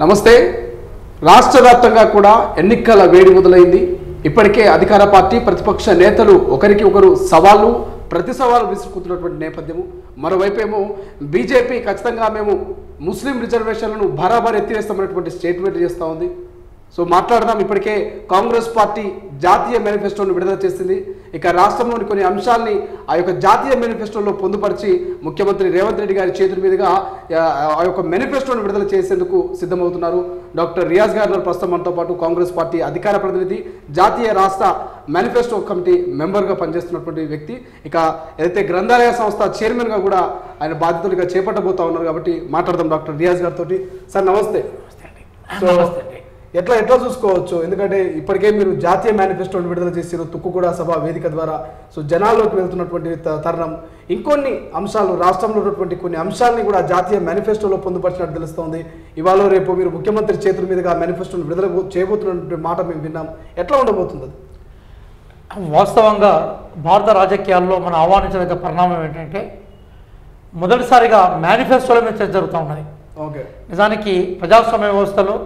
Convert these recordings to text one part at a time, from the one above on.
నమస్తే. రాష్ట్ర వ్యాప్తంగా కూడా ఎన్నికల వేడి మొదలైంది. ఇప్పటికే అధికార పార్టీ ప్రతిపక్ష నేతలు ఒకరికి ఒకరు సవాళ్ళు ప్రతి సవాలు విసురుకుంటున్నటువంటి నేపథ్యము. మరోవైపేమో బీజేపీ ఖచ్చితంగా మేము ముస్లిం రిజర్వేషన్లను బరాబర్ ఎత్తివేస్తామనేటువంటి స్టేట్మెంట్ చేస్తూ ఉంది. సో మాట్లాడదాం. ఇప్పటికే కాంగ్రెస్ పార్టీ జాతీయ మేనిఫెస్టోను విడుదల చేసింది. ఇక రాష్ట్రంలోని కొన్ని అంశాలని ఆ యొక్క జాతీయ మేనిఫెస్టోలో పొందుపరిచి ముఖ్యమంత్రి రేవంత్ రెడ్డి గారి చేతుల మీదుగా ఆ యొక్క మేనిఫెస్టోను విడుదల చేసేందుకు సిద్ధమవుతున్నారు. డాక్టర్ రియాజ్ గారు ప్రస్తుతం మనతో పాటు కాంగ్రెస్ పార్టీ అధికార ప్రతినిధి, జాతీయ రాష్ట్ర మేనిఫెస్టో కమిటీ మెంబర్గా పనిచేస్తున్నటువంటి వ్యక్తి. ఇక ఏదైతే గ్రంథాలయ సంస్థ చైర్మన్గా కూడా ఆయన బాధ్యతలుగా చేపట్టబోతా ఉన్నారు. కాబట్టి మాట్లాడదాం డాక్టర్ రియాజ్ గారితో. సార్ నమస్తే. సో ఎట్లా చూసుకోవచ్చు, ఎందుకంటే ఇప్పటికే మీరు జాతీయ మేనిఫెస్టోని విడుదల చేసిన తుక్కుగూడ సభ వేదిక ద్వారా సో జనాల్లోకి వెళ్తున్నటువంటి తరుణం, ఇంకొన్ని అంశాలు రాష్ట్రంలో ఉన్నటువంటి కొన్ని అంశాలని కూడా జాతీయ మేనిఫెస్టోలో పొందుపరిచినట్టు తెలుస్తోంది. ఇవాళ రేపు మీరు ముఖ్యమంత్రి చేతుల మీదుగా మేనిఫెస్టోని విడుదల చేయబోతున్నటువంటి మాట మేము విన్నాం. ఎట్లా ఉండబోతుంది? వాస్తవంగా భారత రాజకీయాల్లో మనం ఆహ్వానించదగ్గ పరిణామం ఏంటంటే మొదటిసారిగా మేనిఫెస్టోల మీద చర్చ జరుగుతూ ఉన్నది. ఓకే, నిజానికి ప్రజాస్వామ్య వ్యవస్థలో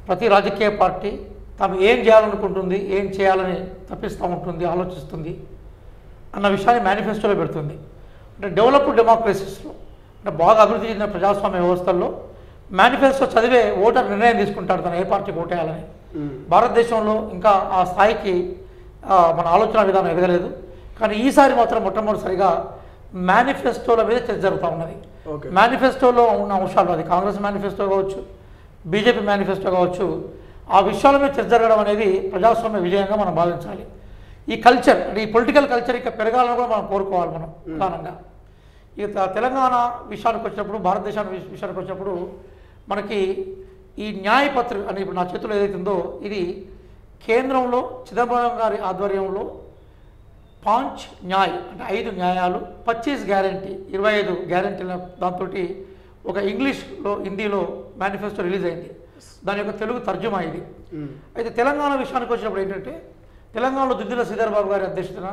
ప్రతి రాజకీయ పార్టీ తాము ఏం చేయాలనుకుంటుంది, ఏం చేయాలని తప్పిస్తూ ఉంటుంది, ఆలోచిస్తుంది అన్న విషయాన్ని మేనిఫెస్టోలో పెడుతుంది. అంటే డెవలప్డ్ డెమోక్రసీస్లో, అంటే బాగా అభివృద్ధి చెందిన ప్రజాస్వామ్య వ్యవస్థల్లో మేనిఫెస్టో చదివే ఓటర్ నిర్ణయం తీసుకుంటాడు తను ఏ పార్టీకి ఓటేయాలని. భారతదేశంలో ఇంకా ఆ స్థాయికి మన ఆలోచన విధానం ఎదగలేదు. కానీ ఈసారి మాత్రం మొట్టమొదటిసారిగా మేనిఫెస్టోల మీద చర్చ జరుగుతూ ఉన్నది. మేనిఫెస్టోలో ఉన్న అంశాలు, అది కాంగ్రెస్ మేనిఫెస్టో కావచ్చు, బీజేపీ మేనిఫెస్టో కావచ్చు, ఆ విషయాల మీద చర్చ జరగడం అనేది ప్రజాస్వామ్య విజయంగా మనం భావించాలి. ఈ కల్చర్, అంటే ఈ పొలిటికల్ కల్చర్ ఇంకా పెరగాలని కూడా మనం కోరుకోవాలి. మనం ప్రధానంగా ఇక తెలంగాణ విషయానికి వచ్చినప్పుడు, భారతదేశానికి విషయానికి వచ్చినప్పుడు మనకి ఈ న్యాయపత్ర అని ఇప్పుడు నా చేతిలో ఏదైతే ఉందో, ఇది కేంద్రంలో చిదంబరం గారి ఆధ్వర్యంలో 5 న్యాయ్ అంటే 5 న్యాయాలు, 25 గ్యారంటీ 25 గ్యారంటీల దాంతో ఒక ఇంగ్లీష్లో, హిందీలో మేనిఫెస్టో రిలీజ్ అయింది. దాని యొక్క తెలుగు తర్జుమా ఇది. అయితే తెలంగాణ విషయానికి వచ్చినప్పుడు ఏంటంటే, తెలంగాణలో దుద్దిల శ్రీధర్ బాబు గారి అధ్యక్షతన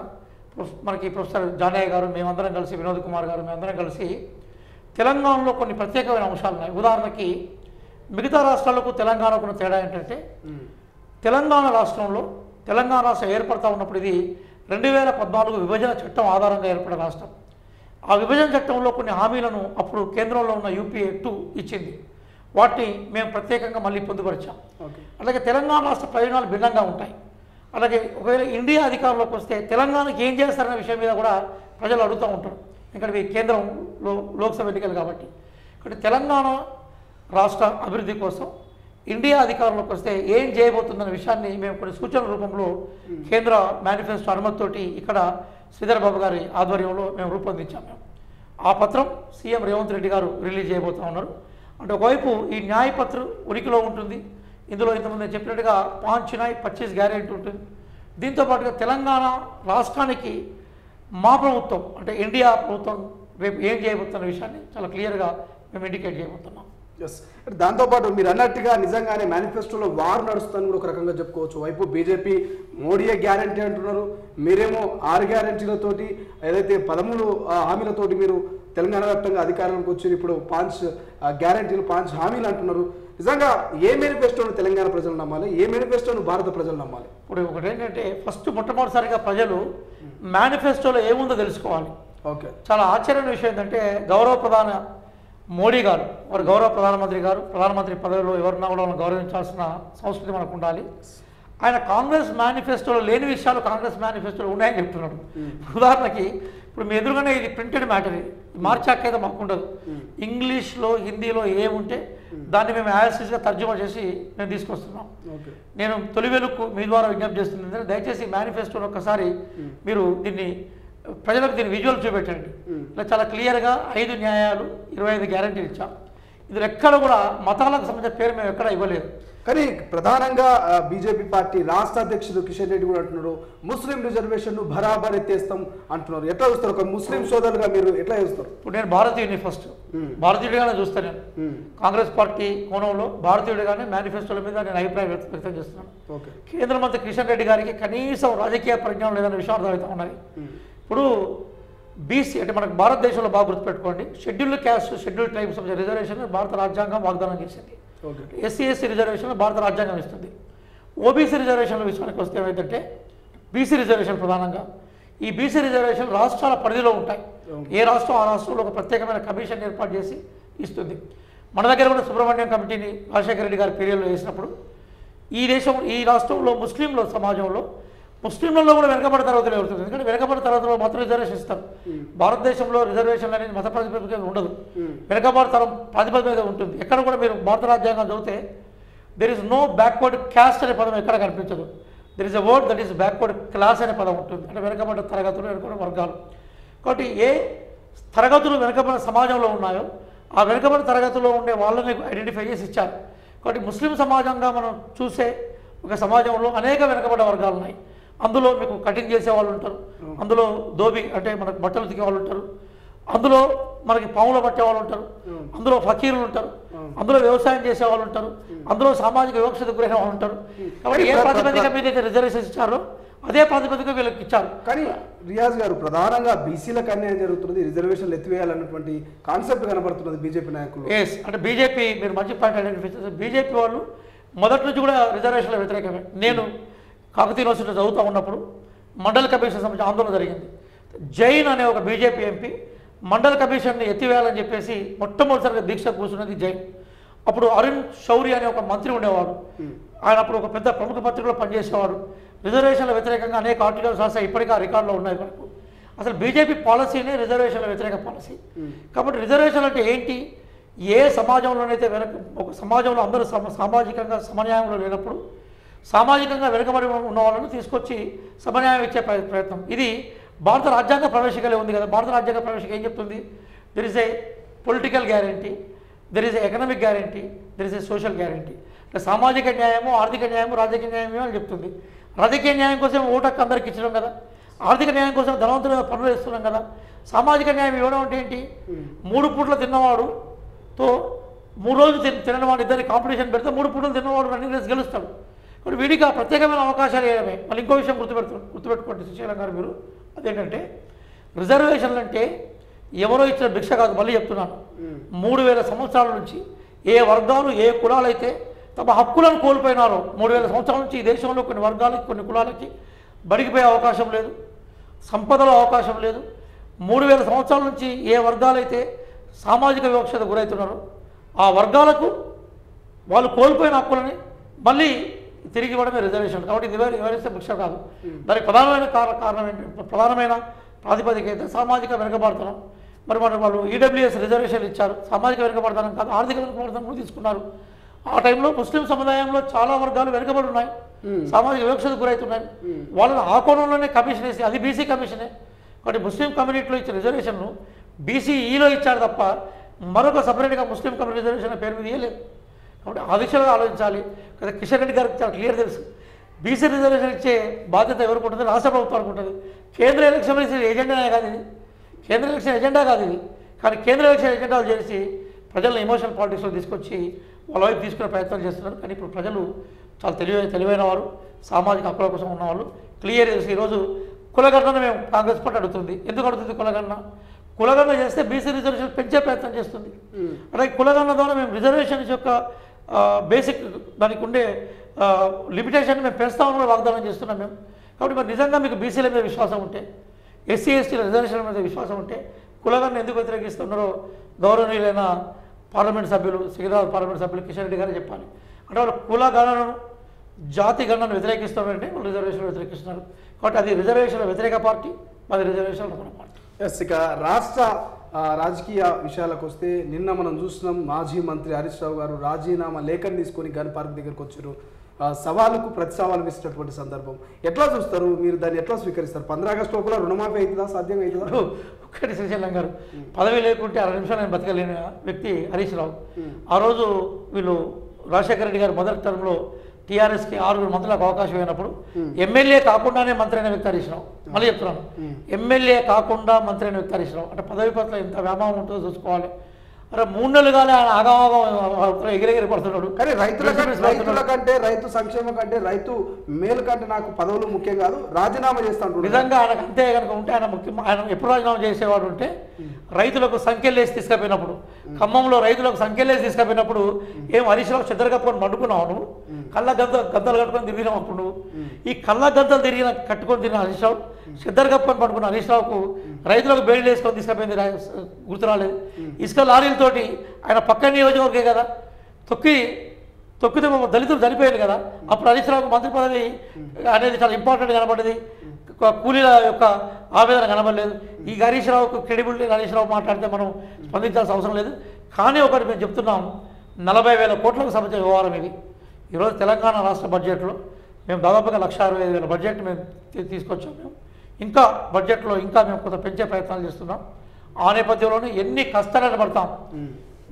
మనకి ప్రొఫెసర్ జానయ్య గారు, మేమందరం కలిసి, వినోద్ కుమార్ గారు, మేమందరం కలిసి తెలంగాణలో కొన్ని ప్రత్యేకమైన అంశాలు ఉన్నాయి. ఉదాహరణకి మిగతా రాష్ట్రాలకు తెలంగాణకు ఉన్న తేడా ఏంటంటే, తెలంగాణ రాష్ట్రంలో తెలంగాణ రాష్ట్రం ఏర్పడతా ఉన్నప్పుడు ఇది 2014 విభజన చట్టం ఆధారంగా ఏర్పడిన రాష్ట్రం. ఆ విభజన చట్టంలో కొన్ని హామీలను అప్పుడు కేంద్రంలో ఉన్న యూపీఏ 2 ఇచ్చింది. వాటిని మేము ప్రత్యేకంగా మళ్ళీ పొందుపరిచాం. అలాగే తెలంగాణ రాష్ట్ర ప్రయోజనాలు భిన్నంగా ఉంటాయి. అలాగే ఒకవేళ ఇండియా అధికారంలోకి వస్తే తెలంగాణకి ఏం చేస్తారనే విషయం మీద కూడా ప్రజలు అడుగుతూ ఉంటారు. ఎందుకంటే కేంద్రంలో లోక్సభ ఎన్నికలు కాబట్టి. కాబట్టి తెలంగాణ రాష్ట్ర అభివృద్ధి కోసం ఇండియా అధికారంలోకి వస్తే ఏం చేయబోతుందన్న విషయాన్ని మేము కొన్ని సూచనల రూపంలో కేంద్ర మేనిఫెస్టో అనుమతితోటి ఇక్కడ శ్రీధర్ బాబు గారి ఆధ్వర్యంలో మేము రూపొందించాము. ఆ పత్రం సీఎం రేవంత్ రెడ్డి గారు రిలీజ్ చేయబోతూ ఉన్నారు. అంటే ఒకవైపు ఈ న్యాయపత్రం ఉనికిలో ఉంటుంది. ఇందులో ఇంతకుముందు నేను చెప్పినట్టుగా 5 న్యాయ్ 25 గ్యారెంటీ ఉంటుంది. దీంతోపాటుగా తెలంగాణ రాష్ట్రానికి మా ప్రభుత్వం, అంటే ఇండియా ప్రభుత్వం రేపు ఏం చేయబోతున్న విషయాన్ని చాలా క్లియర్గా మేము ఇండికేట్ చేయబోతున్నాం. ఎస్, దాంతోపాటు మీరు అన్నట్టుగా నిజంగానే మేనిఫెస్టోలో వారు నడుస్తుందని కూడా ఒక రకంగా చెప్పుకోవచ్చు. వైపు బీజేపీ మోడీయే గ్యారంటీ అంటున్నారు, మీరేమో 6 గ్యారంటీలతోటి, ఏదైతే 13 హామీలతోటి మీరు తెలంగాణ వ్యాప్తంగా అధికారంలోకి వచ్చి ఇప్పుడు 5 గ్యారంటీలు 5 హామీలు అంటున్నారు. నిజంగా ఏ మేనిఫెస్టోను తెలంగాణ ప్రజలు నమ్మాలి, ఏ మేనిఫెస్టోను భారత ప్రజలు నమ్మాలి? ఇప్పుడు ఒకటి ఏంటంటే, ఫస్ట్ మొట్టమొదటిసారిగా ప్రజలు మేనిఫెస్టోలో ఏముందో తెలుసుకోవాలి. ఓకే, చాలా ఆశ్చర్యమైన విషయం ఏంటంటే, గౌరవ ప్రధాన మోడీ గారు, వారు గౌరవ ప్రధానమంత్రి గారు, ప్రధానమంత్రి పదవిలో ఎవరున్నా కూడా వాళ్ళని గౌరవించాల్సిన సంస్కృతి మనకు ఉండాలి. ఆయన కాంగ్రెస్ మేనిఫెస్టోలో లేని విషయాలు కాంగ్రెస్ మేనిఫెస్టోలో ఉన్నాయని చెప్తున్నాడు. ఉదాహరణకి ఇప్పుడు మీ ఎదురుగానే ఇది ప్రింటెడ్ మ్యాటర్, ఇది మార్చాకైతే మాకు ఉండదు. ఇంగ్లీష్లో, హిందీలో ఏముంటే దాన్ని మేము యాసిస్గా తర్జుమా చేసి మేము తీసుకొస్తున్నాం. నేను తొలి వెలుగు మీ ద్వారా విజ్ఞప్తి చేస్తుంది ఏంటంటే, దయచేసి మేనిఫెస్టోలో ఒక్కసారి మీరు దీన్ని ప్రజలకు దీన్ని విజువల్ చూపెట్టండి. ఇలా చాలా క్లియర్గా 5 న్యాయాలు 25 గ్యారంటీలు ఇచ్చాం. ఇందులో ఎక్కడ కూడా మతాలకు సంబంధించిన పేరు మేము ఎక్కడ ఇవ్వలేదు. కానీ ప్రధానంగా బీజేపీ పార్టీ రాష్ట్ర అధ్యక్షుడు కిషన్ రెడ్డి కూడా అంటున్నారు, ముస్లిం రిజర్వేషన్ బరాబర్ ఎత్తేస్తాం అంటున్నారు. ఎట్లా చూస్తారు? ఒక ముస్లిం సోదరులుగా మీరు ఎట్లా చూస్తారు? ఇప్పుడు నేను భారతీయుడిని, ఫస్ట్ భారతీయుడిగానే చూస్తాను. నేను కాంగ్రెస్ పార్టీ కోణంలో భారతీయుడిగానే మేనిఫెస్టోల మీద నేను అభిప్రాయం వ్యక్తం చేస్తున్నాను. కేంద్ర మంత్రి కిషన్ రెడ్డి గారికి కనీసం రాజకీయ పరిజ్ఞానం లేదన్న విషయం అర్థమవుతా ఉన్నది. ఇప్పుడు బీసీ అంటే మనకు భారతదేశంలో బాగా గుర్తుపెట్టుకోండి, scheduled caste, scheduled tribes reservation భారత రాజ్యాంగం వాగ్దానం చేసింది. ఎస్సీ ఎస్టీ రిజర్వేషన్లు భారత రాజ్యాంగం ఇస్తుంది. ఓబీసీ రిజర్వేషన్ల విషయానికి వస్తే ఏమైందంటే బీసీ రిజర్వేషన్ ప్రధానంగా ఈ బీసీ రిజర్వేషన్ రాష్ట్రాల పరిధిలో ఉంటాయి. ఏ రాష్ట్రం ఆ రాష్ట్రంలో ఒక ప్రత్యేకమైన కమిషన్ ఏర్పాటు చేసి ఇస్తుంది. మన దగ్గర కూడా సుబ్రహ్మణ్యం కమిటీని రాజశేఖర రెడ్డి గారి పీరియడ్లో వేసినప్పుడు ఈ రాష్ట్రంలో ముస్లింల సమాజంలో ముస్లింలలో కూడా వెనకబడి తరగతులు ఎవరుతుంది. ఎందుకంటే వెనకబడి తరగతిలో మాత్రం రిజర్వేషన్ ఇస్తారు. భారతదేశంలో రిజర్వేషన్ అనేది మత ప్రాతిపదిక ఉండదు, వెనకబడి తరం ప్రాతిపదిక మీద ఉంటుంది. ఎక్కడ కూడా మీరు భారత రాజ్యాంగం చదివితే there is no backward caste అనే పదం ఎక్కడ కనిపించదు. There is a word that is backward class అనే పదం ఉంటుంది. అంటే వెనకబడ్డ తరగతులు, వెనకబడిన వర్గాలు. కాబట్టి ఏ తరగతులు వెనకబడిన సమాజంలో ఉన్నాయో ఆ వెనకబడిన తరగతిలో ఉండే వాళ్ళని ఐడెంటిఫై చేసి ఇచ్చారు. కాబట్టి ముస్లిం సమాజంగా మనం చూసే ఒక సమాజంలో అనేక వెనకబడ్డ వర్గాలు ఉన్నాయి. అందులో మీకు కటింగ్ చేసే వాళ్ళు ఉంటారు, అందులో దోబి అంటే మనకు బట్టలు తికే వాళ్ళు ఉంటారు, అందులో మనకి పాములు పట్టే వాళ్ళు ఉంటారు, అందులో ఫకీరులు ఉంటారు, అందులో వ్యవసాయం చేసే వాళ్ళు ఉంటారు, అందులో సామాజిక వివక్షత గురైన వాళ్ళు ఉంటారు. కాబట్టి ఏ ప్రాతిపదిక మీద అయితే రిజర్వేషన్ ఇచ్చారో అదే ప్రాతిపదిక వీళ్ళకి ఇచ్చారు. కానీ రియాజ్ గారు ప్రధానంగా బీసీలకు అన్యాయం జరుగుతున్నది, రిజర్వేషన్లు ఎత్తివేయాలన్నటువంటి కాన్సెప్ట్ కనబడుతున్నది బీజేపీ నాయకులు. ఎస్ అంటే బీజేపీ మీరు మంచి పాయింట్ ఐడెంటిఫై చేస్తారు. బీజేపీ వాళ్ళు మొదటి నుంచి కూడా రిజర్వేషన్ల వ్యతిరేకమే. నేను కాకతీయ యూనివర్సిటీలో చదువుతూ ఉన్నప్పుడు మండల కమిషన్ సంబంధించి ఆందోళన జరిగింది. జైన్ అనే ఒక బీజేపీ ఎంపీ మండల కమిషన్ని ఎత్తివేయాలని చెప్పేసి మొట్టమొదటిసారిగా దీక్ష కూర్చున్నది జైన్. అప్పుడు అరుణ్ శౌరి అనే ఒక మంత్రి ఉండేవాడు. ఆయన అప్పుడు ఒక పెద్ద ప్రముఖ పత్రికలో పనిచేసేవాడు. రిజర్వేషన్ల వ్యతిరేకంగా అనేక ఆర్టికల్స్ రాస్తే ఇప్పటికీ ఆ రికార్డులో ఉన్నాయి మనకు. అసలు బీజేపీ పాలసీనే రిజర్వేషన్ల వ్యతిరేక పాలసీ. కాబట్టి రిజర్వేషన్లు అంటే ఏంటి? ఏ సమాజంలోనైతే ఒక సమాజంలో అందరూ సామాజికంగా సమన్యాయంలో లేనప్పుడు సామాజికంగా వెనుకబడి ఉన్న వాళ్ళను తీసుకొచ్చి సమన్యాయం ఇచ్చే ప్రయత్నం. ఇది భారత రాజ్యాంగ ప్రవేశికలే ఉంది కదా. భారత రాజ్యాంగ ప్రవేశిక ఏం చెప్తుంది? There is a political guarantee, there is a economic guarantee, there is a social guarantee. అంటే సామాజిక న్యాయము, ఆర్థిక న్యాయము, రాజకీయ న్యాయము అని చెప్తుంది. రాజకీయ న్యాయం కోసం ఓటు హక్కు అందరికి ఇచ్చడం కదా, ఆర్థిక న్యాయం కోసం ధనవంతుల మీద పనులు వేస్తున్నాం కదా. సామాజిక న్యాయం ఇవ్వడం అంటే ఏంటి? 3 పూట్ల తిన్నవాడుతో 3 రోజులు తినని వాడు ఇద్దరిని కాంపిటీషన్ పెడితే 3 పూటలు తిన్నవాడు రన్నింగ్ రేస్ గెలుస్తాడు. కాబట్టి వీడికి ఆ ప్రత్యేకమైన అవకాశాలు వేయడమే. మళ్ళీ ఇంకో విషయం గుర్తుపెట్టుకోండి శ్రీశైలం గారు మీరు, అదేంటంటే రిజర్వేషన్లు అంటే ఎవరో ఇచ్చిన భిక్ష కాదు. మళ్ళీ చెప్తున్నాను, 3000 సంవత్సరాల నుంచి ఏ వర్గాలు ఏ కులాలు అయితే తమ హక్కులను కోల్పోయినారో 3000 సంవత్సరాల నుంచి ఈ దేశంలో కొన్ని వర్గాలకి కొన్ని కులాలకి బడికిపోయే అవకాశం లేదు, సంపదలో అవకాశం లేదు. 3000 సంవత్సరాల నుంచి ఏ వర్గాలైతే సామాజిక వివక్షత గురవుతున్నారో ఆ వర్గాలకు వాళ్ళు కోల్పోయిన హక్కులని మళ్ళీ తిరిగి ఇవ్వడమే రిజర్వేషన్. కాబట్టి ఇది ఎవరైతే భిక్ష కాదు. దానికి ప్రధానమైన ప్రాతిపదిక అయితే సామాజిక వెనుకబడతనం. మరి వాళ్ళు ఈడబ్ల్యూఎస్ రిజర్వేషన్ ఇచ్చారు. సామాజిక వెనుకబడతనం కాదు, ఆర్థిక వెనుకబడతనం కూడా తీసుకున్నారు. ఆ టైంలో ముస్లిం సముదాయంలో చాలా వర్గాలు వెనుకబడి ఉన్నాయి, సామాజిక వివక్షత గురవుతున్నాయి. వాళ్ళని ఆ కోణంలోనే కమిషన్ వేసి, అది బీసీ కమిషనే. కాబట్టి ముస్లిం కమ్యూనిటీలో ఇచ్చిన రిజర్వేషన్ను బీసీఈలో ఇచ్చారు తప్ప మరొక సపరేట్గా ముస్లిం కమ్యూనిటీ రిజర్వేషన్ పేరు మీద ఇవ్వలేదు. కాబట్టి ఆ దిశలో ఆలోచించాలి కదా. కిషన్ రెడ్డి గారికి చాలా క్లియర్ తెలుసు, బీసీ రిజర్వేషన్ ఇచ్చే బాధ్యత ఎవరికి ఉంటుంది? రాష్ట్ర ప్రభుత్వానికి ఉంటుంది. కేంద్ర ఎలక్షన్ ఎజెండానే కాదు ఇది, కేంద్ర ఎలక్షన్ ఎజెండా కాదు ఇది. కానీ కేంద్ర ఎలక్షన్ ఎజెండాలు చేసి ప్రజలను ఎమోషనల్ పాలిటిక్స్లో తీసుకొచ్చి వాళ్ళ వైపు తీసుకునే ప్రయత్నం చేస్తున్నారు. కానీ ఇప్పుడు ప్రజలు చాలా తెలివైన వారు, సామాజిక హక్కుల కోసం ఉన్నవాళ్ళు. క్లియర్ తెలుసు. ఈరోజు కులగణన మేము కాంగ్రెస్ పార్టీ అడుగుతుంది. ఎందుకు అడుగుతుంది కులగణన? కులగణన చేస్తే బీసీ రిజర్వేషన్ పెంచే ప్రయత్నం చేస్తుంది. అలాగే కులగణన ద్వారా మేము రిజర్వేషన్స్ యొక్క బేసిక్ దానికి ఉండే లిమిటేషన్ మేము పెంచుతామని కూడా వాగ్దానం చేస్తున్నాం మేము. కాబట్టి మరి నిజంగా మీకు బీసీల మీద విశ్వాసం ఉంటే, ఎస్సీ ఎస్టీల రిజర్వేషన్ల మీద విశ్వాసం ఉంటే కులగణన ఎందుకు వ్యతిరేకిస్తున్నారో గౌరవనీయులైన పార్లమెంట్ సభ్యులు, సికింద్రాబాద్ పార్లమెంట్ సభ్యులు కిషన్ రెడ్డి గారే చెప్పాలి. అంటే వాళ్ళు కులగణనను, జాతి గణనను వ్యతిరేకిస్తారంటే వాళ్ళు రిజర్వేషన్లు వ్యతిరేకిస్తున్నారు. కాబట్టి అది రిజర్వేషన్ల వ్యతిరేక పార్టీ, అది రిజర్వేషన్ల పార్టీ. ఎస్, ఇక రాష్ట్ర రాజకీయ విషయాలకు వస్తే నిన్న మనం చూస్తున్నాం, మాజీ మంత్రి హరీష్ రావు గారు రాజీనామా లేఖను తీసుకొని గన్ పార్క్ దగ్గరకు వచ్చారు. సవాలుకు ప్రతి సవాలు ఇచ్చినటువంటి సందర్భం ఎట్లా చూస్తారు మీరు? దాన్ని ఎట్లా స్వీకరిస్తారు? 15 ఆగస్టు లోపల రుణమాఫీ అవుతుందా? సాధ్యం అవుతుందా? ఒక్కటి శ్రీశైలం గారు, పదవి లేకుంటే 60 నిమిషాలు నేను బతకలేని వ్యక్తి హరీష్ రావు. ఆ రోజు వీళ్ళు రాజశేఖర రెడ్డి గారు మొదటి టర్మ్లో టీఆర్ఎస్కి 6 మంత్రులకు అవకాశం అయినప్పుడు ఎమ్మెల్యే కాకుండానే మంత్రి అయిన వ్యక్తి హరీష్ రావు. మళ్ళీ చెప్తున్నాను, ఎమ్మెల్యే కాకుండా మంత్రి అయిన వ్యక్తి హరీష్ రావు. అంటే పదవి పట్ల ఎంత వ్యామోహం ఉంటుందో చూసుకోవాలి. అరే 3 నెలలు కానీ ఆయన ఆగమాగం ఎగిరెగిరి పడుతున్నాడు. కానీ రైతుల కంటే, రైతు సంక్షేమం కంటే, రైతు మేలు కంటే నాకు పదవులు ముఖ్యం కాదు, రాజీనామా చేస్తాను. నిజంగా ఆయనకు అంతే కనుక ఉంటే ఆయన ఎప్పుడు రాజీనామా చేసేవాడు ఉంటే రైతులకు సంఖ్యలేసి తీసుకుపోయినప్పుడు ఖమ్మంలో రైతులకు సంఖ్యలేసి తీసుకుపోయినప్పుడు ఏం హరీష్ రావు చెద్దరు కప్పుకొని పండుకున్నావు నువ్వు కళ్ళ గంతలు కట్టుకొని తిరిగినావు అప్పుడు నువ్వు ఈ కళ్ళ గంతలు కట్టుకొని తిరిగిన హరీష్ రావు చెద్దరు కప్పుకొని పండుకున్న హరీష్ రావుకు రైతులకు బెయిల్ వేసుకొని తీసుకుపోయింది గుర్తురాలేదు ఇసుక లారీలతోటి ఆయన పక్క నియోజకవర్గే కదా తొక్కితే దళితులు చనిపోయారు కదా అప్పుడు హరీష్ రావుకు మంత్రి పదవి అనేది చాలా ఇంపార్టెంట్ కనబడ్డది కూలీల యొక్క ఆవేదన కనబడలేదు ఈ హరీష్ రావుకు క్రెడిబిలిటీ హరీష్ రావు మాట్లాడితే మనం స్పందించాల్సిన అవసరం లేదు కానీ ఒకటి మేము చెప్తున్నాం 40,000 కోట్లకు సంబంధించిన వ్యవహారం ఇది ఈరోజు తెలంగాణ రాష్ట్ర బడ్జెట్లో మేము దాదాపుగా 1,65,000 బడ్జెట్ మేము తీసుకొచ్చాం మేము ఇంకా బడ్జెట్లో ఇంకా మేము కొంత పెంచే ప్రయత్నాలు చేస్తున్నాం ఆ నేపథ్యంలోనే ఎన్ని కష్టాలను పడతాం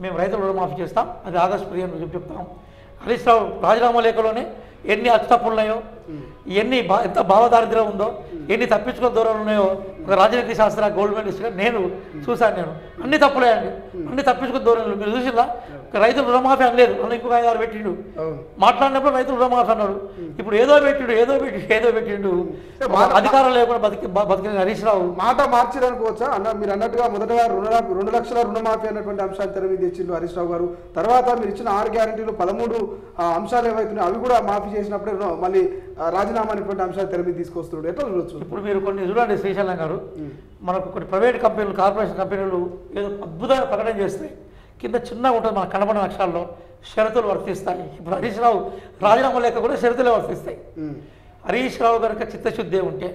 మేము రైతులు రుణమాఫీ చేస్తాం అది ఆగస్టు 15 చెప్తాం హరీష్ రావు రాజీనామా లేఖలోనే ఎన్ని అచ్చతప్పులు ఉన్నాయో ఎంత భావదారిద్ర్యం ఉందో ఎన్ని తప్పించుకునే దూరాలు ఉన్నాయో ఒక రాజనీతి శాస్త్ర గోల్డ్ మెడలిస్ట్గా నేను చూశాను అన్ని తప్పులే అండి అన్ని తప్పించుకునే దూరాలు మీరు చూసినా రైతులు రుణమాఫీ అనలేదు అన్న ఇంకొక 5-6 పెట్టిండు మాట్లాడినప్పుడు రైతులు రుణమాఫీ అన్నాడు ఇప్పుడు ఏదో పెట్టిండు అధికారం లేకుండా బతికిన హరీష్ రావు మాట మార్చిరనుకోవచ్చా అన్న మీరు అన్నట్టుగా మొదటగా 2 లక్షల రుణమాఫీ అన్నటువంటి అంశాలు తెర మీద తెచ్చిండు హరీష్ రావు గారు తర్వాత మీరు ఇచ్చిన 6 గ్యారెంటీలు 13 అంశాలు ఏవైతున్నాయి అవి కూడా మాఫీ చేసినప్పుడే మళ్ళీ రాజీనామా అనేటువంటి అంశాలు తెర మీద తీసుకొస్తున్నాడు ఎట్లా చూడొచ్చు ఇప్పుడు మీరు కొన్ని చూడండి శ్రీశైలం గారు మనకు కొన్ని ప్రైవేట్ కంపెనీలు కార్పొరేషన్ కంపెనీలు ఏదో అద్భుతంగా ప్రకటన చేస్తాయి కింద చిన్నగా ఉంటుంది మన కనబడిన అక్షరాల్లో షరతులు వర్తిస్తాయి ఇప్పుడు హరీష్ రావు రాజీనామా లేక కూడా షరతులే వర్తిస్తాయి హరీష్ రావు కనుక చిత్తశుద్ధి ఉంటే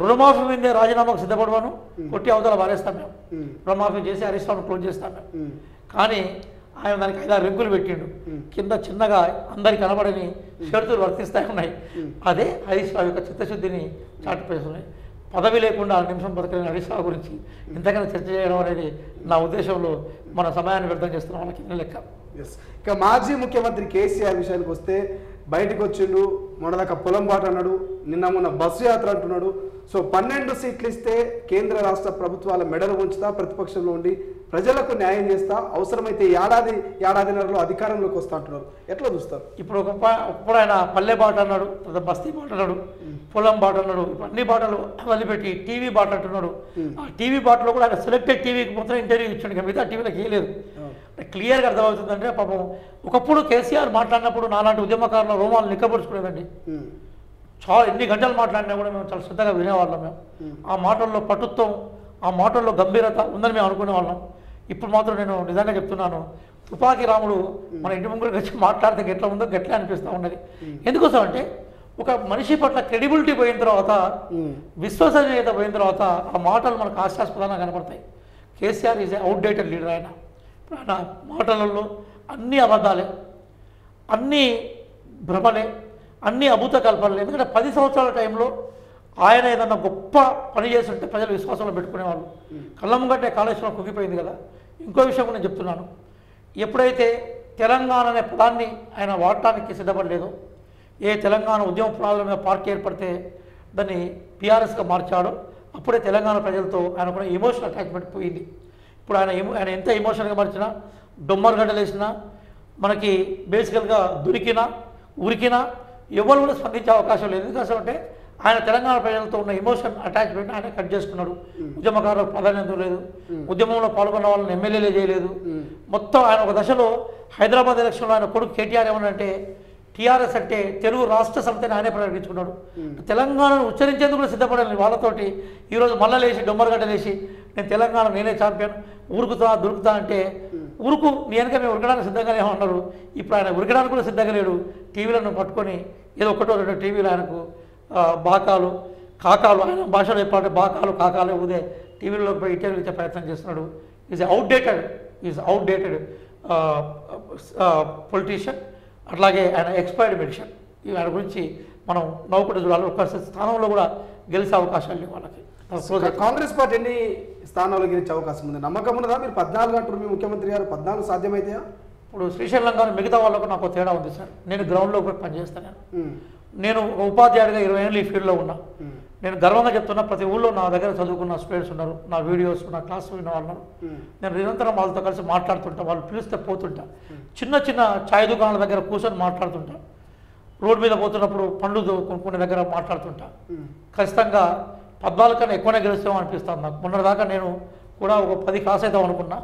రుణమాఫీ మీదే రాజీనామాకు సిద్ధపడవాను కొట్టి అవతల వారేస్తాం మేము రుణమాఫీ చేసి హరీష్ రావును క్లోజ్ చేస్తాం మేము కానీ ఆయన దానికి 5-6 రింకులు పెట్టిండు కింద చిన్నగా అందరికి కనబడని షరతులు వర్తిస్తాయి ఉన్నాయి అదే హరీష్ రావు యొక్క చిత్తశుద్ధిని చాటిపేస్తున్నాయి పదవి లేకుండా 6 నిమిషం బతకలేని హరీష్ రావు గురించి ఇంతకన్నా చర్చ చేయడం అనేది నా ఉద్దేశంలో మన సమయాన్ని వ్యర్థం చేస్తున్న వాళ్ళకి లెక్క ఇక మాజీ ముఖ్యమంత్రి కేసీఆర్ విషయానికి వస్తే బయటకు వచ్చిండు మొన్నదాకా పొలం బాట అన్నాడు మొన్న బస్సు యాత్ర అంటున్నాడు సో 12 సీట్లు ఇస్తే కేంద్ర రాష్ట్ర ప్రభుత్వాల మెడలు ఉంచుతా ప్రతిపక్షంలో ఉండి ప్రజలకు న్యాయం చేస్తా అవసరమైతే ఏడాదిన్నరలో అధికారంలోకి వస్తా అంటున్నారు ఎట్లా చూస్తారు ఇప్పుడు ఒకప్పుడు ఆయన పల్లె బాట అన్నాడు తర్వాత బస్తీ బాట అన్నాడు పొలం బాట అన్నాడు అన్ని బాటలు వదిలిపెట్టి టీవీ బాట అంటున్నాడు ఆ టీవీ బాటలో కూడా ఆయన సెలెక్టెడ్ టీవీకి మొత్తం ఇంటర్వ్యూ ఇచ్చాడు మిగతా టీవీలకు వేయలేదు క్లియర్గా అర్థమవుతుందంటే పాపం ఒకప్పుడు కేసీఆర్ మాట్లాడినప్పుడు నాలాంటి ఉద్యమకారుల రోమాలు నిక్కబడుచుకునేదండి చాలా ఎన్ని గంటలు మాట్లాడినా కూడా మేము చాలా శ్రద్ధగా వినేవాళ్ళం మేము ఆ మాటల్లో పటుత్వం ఆ మాటల్లో గంభీరత ఉందని మేము అనుకునే వాళ్ళం ఇప్పుడు మాత్రం నేను నిజంగా చెప్తున్నాను తుపాకీ రాముడు మన ఇంటి ముందు వచ్చి మాట్లాడితే గెట్లా ఉందో గట్లే అనిపిస్తూ ఉన్నది ఎందుకోసం అంటే ఒక మనిషి పట్ల క్రెడిబిలిటీ పోయిన తర్వాత విశ్వసనీయత పోయిన తర్వాత ఆ మాటలు మనకు హాస్యాస్పదంగా కనపడతాయి కేసీఆర్ ఈజ్ అవుట్డేటెడ్ లీడర్ ఆయన మాటలలో అన్ని అబద్ధాలే అన్నీ భ్రమలే అన్ని అభూత కల్పనలే ఎందుకంటే 10 సంవత్సరాల టైంలో ఆయన ఏదన్నా గొప్ప పని చేస్తుంటే ప్రజలు విశ్వాసంలో పెట్టుకునేవాళ్ళు కళ్ళమ్మగట్టే కాళేశ్వరం కుంగిపోయింది కదా ఇంకో విషయం కూడా నేను చెప్తున్నాను ఎప్పుడైతే తెలంగాణ అనే పదాన్ని ఆయన వాడటానికి సిద్ధపడలేదు ఏ తెలంగాణ ఉద్యమ పునాదుల మీద పార్టీ ఏర్పడితే దాన్ని పిఆర్ఎస్గా మార్చాడో అప్పుడే తెలంగాణ ప్రజలతో ఆయన కూడా ఎమోషనల్ అటాచ్మెంట్ పోయింది ఇప్పుడు ఆయన ఎంత ఎమోషనల్గా మార్చినా డొమ్మరగడ్డలు వేసినా మనకి బేసికల్గా దొరికినా ఉరికినా ఎవరు కూడా స్పందించే అవకాశం లేదు ఎందుకంటే ఆయన తెలంగాణ ప్రజలతో ఉన్న ఎమోషన్ అటాచ్మెంట్ ఆయన కట్ చేసుకున్నాడు ఉద్యమకారులకు ప్రాధాన్యత లేదు ఉద్యమంలో పాల్గొన్న వాళ్ళని ఎమ్మెల్యేలే చేయలేదు మొత్తం ఆయన ఒక దశలో హైదరాబాద్ ఎలక్షన్లో ఆయన కొడుకు కేటీఆర్ ఏమనంటే టీఆర్ఎస్ అంటే తెలుగు రాష్ట్ర సమితిని ఆయనే ప్రకటించుకున్నాడు తెలంగాణను ఉచ్చరించేందుకు కూడా సిద్ధపడాలి వాళ్ళతోటి ఈరోజు మళ్ళా లేచి డొమ్మరగడ్డ లేచి నేను తెలంగాణ నేనే ఛాంపియన్ దొరుకుతా అంటే ఉరుకు నీ వెనక మేము ఉరకడానికి సిద్ధంగానే ఉన్నారు ఇప్పుడు ఆయన ఉరకడానికి కూడా సిద్ధంగా లేడు టీవీలను పట్టుకొని ఏదో 1-2 టీవీలు ఆయనకు బాకాలు కాకాలు ఆయన భాషలో చెప్పాలంటే బాకాలు కాకాలే ఉదే టీవీలో పోయి ఇంటర్వ్యూ ఇచ్చే ప్రయత్నం చేస్తున్నాడు ఈజ్ అవుట్డేటెడ్ పొలిటీషియన్ అట్లాగే ఆయన ఎక్స్పైర్డ్ మెడిషన్ ఆయన గురించి మనం నవ్వుకుంటూ చూడాలి ఒక స్థానంలో కూడా గెలిచే అవకాశాలు లేవు వాళ్ళకి కాంగ్రెస్ పార్టీ ఎన్ని స్థానాలు గెలిచే అవకాశం ఉంది నమ్మకం ఉన్నదా మీరు 14 అంటారు మీ ముఖ్యమంత్రి గారు 14 సాధ్యమైతాయా ఇప్పుడు శ్రీశైలం గారు మిగతా వాళ్ళకు నాకు తేడా ఉంది సార్ నేను గ్రౌండ్లో పోయి పనిచేస్తాను నేను ఒక ఉపాధ్యాయుడిగా 20 ఏళ్ళు ఈ ఫీల్డ్లో ఉన్నా నేను గర్వంగా చెప్తున్నా ప్రతి ఊళ్ళో నా దగ్గర చదువుకున్న స్టూడెంట్స్ ఉన్నారు నా వీడియోస్ నా క్లాస్ విన్న వాళ్ళు నేను నిరంతరం వాళ్ళతో కలిసి మాట్లాడుతుంటా వాళ్ళు పిలిస్తే పోతుంటా చిన్న చిన్న ఛాయ్ దుకాణాల దగ్గర కూర్చొని మాట్లాడుతుంటా రోడ్డు మీద పోతున్నప్పుడు పండ్లు కొనుక్కునే దగ్గర మాట్లాడుతుంటా ఖచ్చితంగా 14 కన్నా ఎక్కువనే గెలుస్తామో అనిపిస్తాను నాకు మొన్నటిదాకా నేను కూడా ఒక 10 క్రాస్ అవుతాం అనుకున్నా,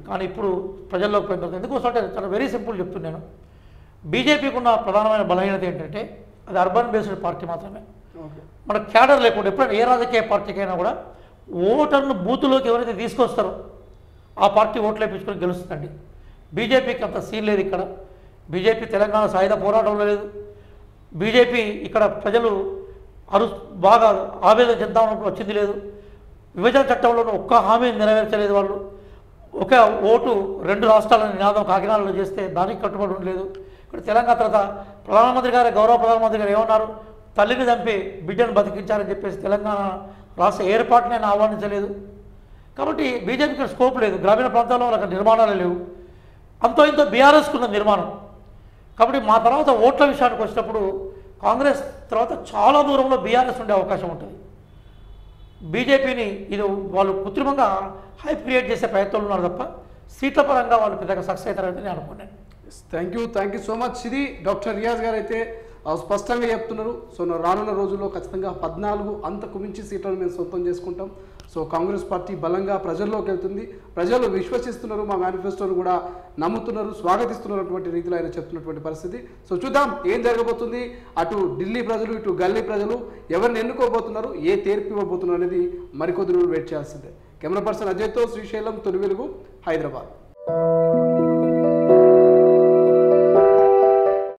కానీ ఇప్పుడు ప్రజల్లోకి పోయింది. ఎందుకోసం అంటే చాలా వెరీ సింపుల్ చెప్తున్నాను. బీజేపీకి ఉన్న ప్రధానమైన బలహీనత ఏంటంటే అది అర్బన్ బేస్డ్ పార్టీ మాత్రమే. మన క్యాడర్ లేకుండా ఎప్పుడైనా ఏ రాజకీయ పార్టీకైనా కూడా ఓటర్ను బూతులోకి ఎవరైతే తీసుకొస్తారో ఆ పార్టీ ఓట్లు వేయించుకొని గెలుస్తుందండి. బీజేపీకి అంత సీన్ లేదు ఇక్కడ. బీజేపీ తెలంగాణ సాయుధ పోరాటంలో లేదు. బీజేపీ ఇక్కడ ప్రజలు బాగా ఆవేదన చెందామన్నప్పుడు వచ్చింది లేదు. విభజన చట్టంలోనూ ఒక్క హామీని నెరవేర్చలేదు వాళ్ళు. ఒక ఓటు 2 రాష్ట్రాల నినాదం కాకినాడలో చేస్తే దానికి కట్టుబడి ఉండలేదు. ఇక్కడ తెలంగాణ తర్వాత ప్రధానమంత్రి గారు, గౌరవ ప్రధానమంత్రి గారు ఏమన్నారు, తల్లిని చంపి బిడ్డను బతికించారని చెప్పేసి తెలంగాణ రాష్ట్ర ఏర్పాటుని ఆయన ఆహ్వానించలేదు. కాబట్టి బీజేపీకి స్కోప్ లేదు. గ్రామీణ ప్రాంతాల్లో వాళ్ళకి నిర్మాణాలు లేవు. అంతో ఇంతో బీఆర్ఎస్కు ఉన్న నిర్మాణం. కాబట్టి మా తర్వాత ఓట్ల విషయానికి వచ్చినప్పుడు కాంగ్రెస్ తర్వాత చాలా దూరంలో బీఆర్ఎస్ ఉండే అవకాశం ఉంటుంది. బీజేపీని ఇది వాళ్ళు కృత్రిమంగా హైప్ క్రియేట్ చేసే ప్రయత్నంలో ఉన్నారు తప్ప సీట్ల పరంగా వాళ్ళు పెద్దగా సక్సెస్ అవుతారని నేను అనుకున్నాను. Thank you so much. ఇది డాక్టర్ రియాజ్ గారు అయితే స్పష్టంగా చెప్తున్నారు. సో రానున్న రోజుల్లో ఖచ్చితంగా 14 అంతకు మించి సీట్లను మేము సొంతం చేసుకుంటాం. సో కాంగ్రెస్ పార్టీ బలంగా ప్రజల్లోకి వెళ్తుంది. ప్రజలు విశ్వసిస్తున్నారు, మా మేనిఫెస్టోను కూడా నమ్ముతున్నారు, స్వాగతిస్తున్నటువంటి రీతిలో ఆయన చెప్తున్నటువంటి పరిస్థితి. సో చూద్దాం ఏం జరగబోతుంది. అటు ఢిల్లీ ప్రజలు, ఇటు గల్లీ ప్రజలు ఎవరిని ఎన్నుకోబోతున్నారు, ఏ తీర్పు ఇవ్వబోతున్నారు అనేది మరికొద్ది రోజులు వెయిట్ చేయాల్సిందే. కెమెరా పర్సన్ అజయ్తో శ్రీశైలం, తొలి వెలుగు, హైదరాబాద్.